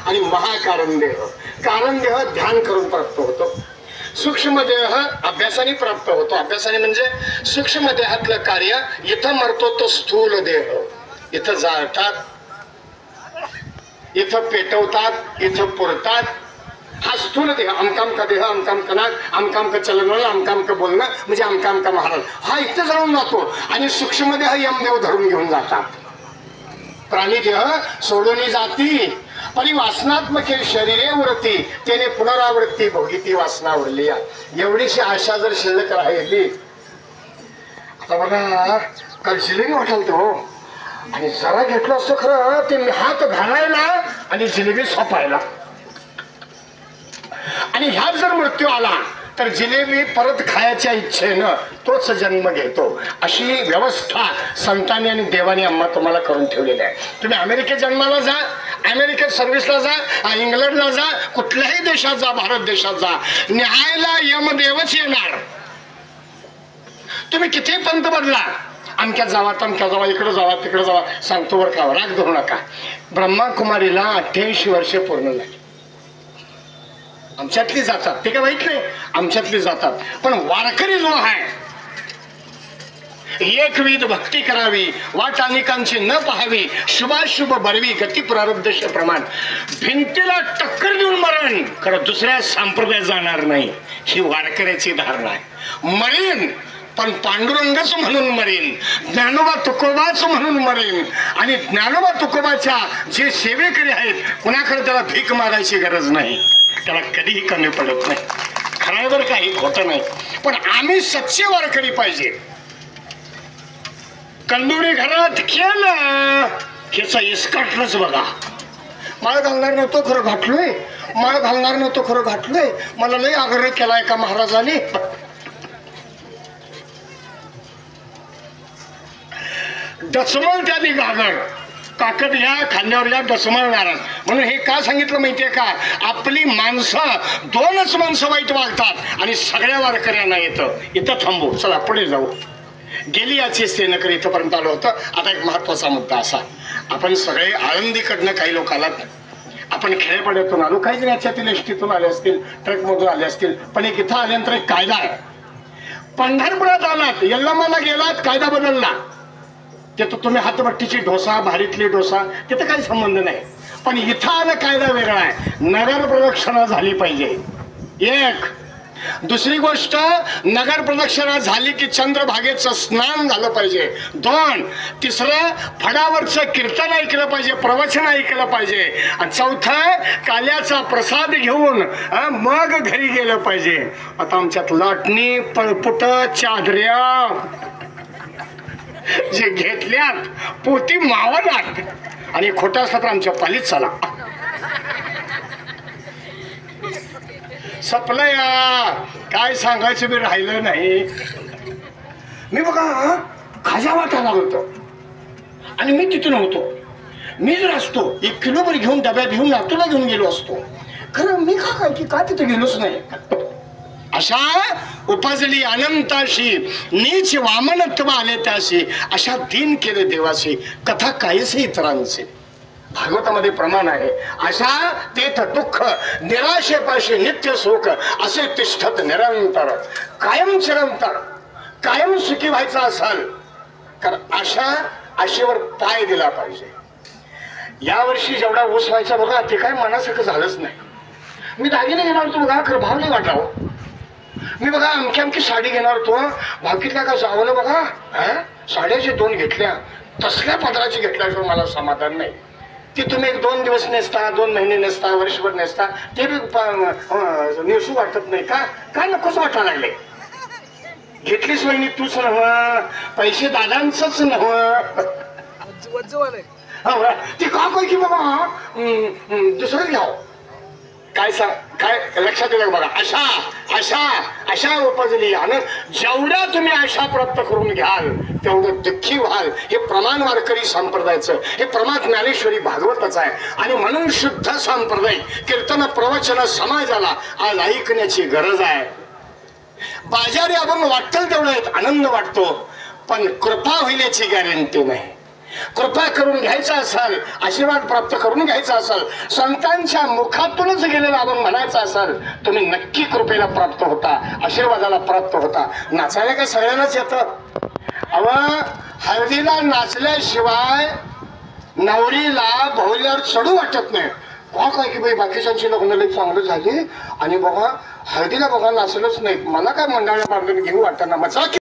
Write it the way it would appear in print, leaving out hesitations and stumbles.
आणि महाकारण देह. कारण देह ध्यान करून प्राप्त होतो. सूक्ष्म देह अभ्यासाने प्राप्त होतो. अभ्यासाने म्हणजे सूक्ष्म देहातलं कार्य इथं मरतो तो स्थूल देह. इथं जाळतात, इथं पेटवतात, इथं पुरतात. हा स्थूल देह, अमकामका देह, अमकामका नाक, अमकामका चलन, अमकामका बोलणं म्हणजे अमकामका महाराज, हा इथं जाऊन जातो. आणि सूक्ष्म देह यमदेव धरून घेऊन जातात. प्राणी देह सोडून जाती पण वासनात्मक शरीरे उरती त्याने पुनरावृत्ती भोगिती वासना उरली. एवढीशी आशा जर शिल्लक राहिली. आता बघा काल जिलेबी वाटाल तो आणि जरा घेतलं असतं खरं ते हात घालायला आणि जिलेबी सोपायला. आणि ह्यात जर मृत्यू आला तर जिलेबी परत खायच्या इच्छेनं तोच जन्म घेतो. अशी व्यवस्था संतांनी आणि देवानी आम्हा तुम्हाला करून ठेवलेली आहे. तुम्ही अमेरिकेत जन्माला जा, अमेरिकेत सर्व्हिसला जा, इंग्लंडला जा, कुठल्याही देशात जा, भारत देशात जा, न्यायला यमदेवच येणार. तुम्ही किती पंत बदला, अमक्यात जावा, तमक्यात जावा, इकडे जावा, तिकडे जावा, सांगतो बरं का, राग धरू नका. ब्रह्माकुमारीला 88 वर्षे पूर्ण झाली. आमच्यातली जातात, ते काय वाईट नाही, आमच्यातली जातात. पण वारकरी जो आहे, एकविध भक्ती करावी, वाट अनेकांची न पाहावी, शुभाशुभ बरवी, गती प्रारब्धश प्रमाण. भिंतीला टक्कर देऊन मरण खरं दुसऱ्या संप्रदायात जाणार नाही, ही वारकऱ्याची धारणा आहे. मरेन पण पांडुरंगच म्हणून मरेन, ज्ञानोबा तुकोबाच म्हणून मरेन. आणि ज्ञानोबा तुकोबाच्या जे सेवेकरी आहेत कुणाकडे त्याला भीक मागायची गरज नाही, त्याला कधीही कमी पडत नाही. खरायवर काही खोटं नाही. पण आम्ही सच्चे वारकरी पाहिजे. कंदुरी घरात केलं ह्याचा इस्काटलंच बघा. माळ घालणार नव्हतो खरं घातलोय, माळ घालणार नव्हतो खरं घातलोय, मला लय आग्रह केलाय का महाराजांनी. दसमळ त्याने घागर काकड या खांद्यावर या दसमळणार. म्हणून हे का सांगितलं माहितीये का, आपली माणसं 2च माणसं वाईट वागतात आणि सगळ्या वारकऱ्यांना येतं. इथं थांबू, चला पुढे जाऊ. गेली याची सेनकर इथपर्यंत आलो होतं. आता एक महत्वाचा मुद्दा असा, आपण सगळे आळंदीकडनं काही लोक आलात, आपण खेळपाड्यातून आलो, काही जण याच्यातील एसटीतून आले असतील, ट्रकमधून आले असतील. पण एक इथं आल्यानंतर एक कायदा आहे. पंढरपुरात आलात, यल्लामाला गेलात, कायदा बदलला. तिथं तुम्ही हातभट्टीची डोसा, भारीतली डोसा, तिथं काही संबंध नाही. पण इथं आला कायदा वेगळा आहे. नगर प्रदक्षिणा झाली पाहिजे, एक. दुसरी गोष्ट, नगर प्रदक्षिणा झाली की चंद्रभागेचं स्नान झालं पाहिजे, 2. तिसरं, फडावरचं कीर्तन ऐकलं पाहिजे, प्रवचन ऐकलं पाहिजे. आणि 4थं, काल्याचा प्रसाद घेऊन मग घरी गेलं पाहिजे. आता आमच्यात लाटणी, पळपुट, चादऱ्या जे घेतल्यात पोती मावनात. आणि खोटं असलं तर आमच्या पालीत चला. सपलं या, काय सांगायचं बी राहिलं नाही. मी बघा खाजा वाटायला होतो आणि मी तिथं नव्हतो. मी जर असतो 1 किलोभर घेऊन डब्यात घेऊन नातूला घेऊन गेलो असतो. खरं मी काय की का तिथे गेलोच नाही. अशा उपजली अनंताशी, नीच वामनत्व आले त्याशी, अशा दीन केले देवाशी, कथा कायसे इतरांचे. भागवतामध्ये प्रमाण आहे. अशा तेथ दुःख निराशेपाशी नित्य सुख असे तिष्ठत निरंतर. कायम चिरंतर, कायम सुखी व्हायचं असाल तर अशा आशेवर पाय दिला पाहिजे. यावर्षी जेवढा ऊस व्हायचा बघा, ते काय मनासारखं झालंच नाही. मी दागिने घेणार होतो बघा, खरं भाव नाही वाटावं. मी बघा अमकी साडी घेणार होतो, भाकीतल्या का जावं बघा, साड्याचे 2 घेतल्या, तसल्या पदराची घेतल्याशिवाय मला समाधान नाही. ती तुम्ही 1-2 दिवस नेसता, 2 महिने नेसता, वर्षभर नेसता, ते बी नेसू वाटत नाही का, काय नकोच वाटायला लागले. घेतलीच वहिनी तूच नव्ह, पैसे दादांचंच नव्ह, ती का काय की बाबा दुसरं घ्यावं. काय सांग, काय लक्षात येईल बघा. अशा अशा अशा उपजली. आणि जेवढ्या तुम्ही आशा प्राप्त करून घ्याल तेवढं दुःखी व्हाल. हे प्रमाण वारकरी संप्रदायाचं, हे प्रमाण ज्ञानेश्वरी भागवताचं आहे. आणि म्हणून शुद्ध संप्रदाय कीर्तन प्रवचन समाजाला आज ऐकण्याची गरज आहे. बाजारी अभंग वाटतं तेवढं आनंद वाटतो, पण कृपा होण्याची गॅरंटी नाही. कृपा करून घ्यायचा असाल, आशीर्वाद प्राप्त करून घ्यायचा असाल, संतांच्या मुखातूनच गेलेला आपण म्हणायचा असाल, तुम्ही नक्की कृपेला प्राप्त होता, आशीर्वादाला प्राप्त होता. नाचायला काय सगळ्यांनाच येतं. अव हळदीला नाचल्याशिवाय नवरीला भोवल्यावर चढू वाटत नाही. काय की बाई बाकीच्यांची लग्न लई चांगलं झाली आणि बघा हळदीला बघा नाचलंच नाही, मला काय मंडळाला बांधून घेऊ वाटत ना. मजा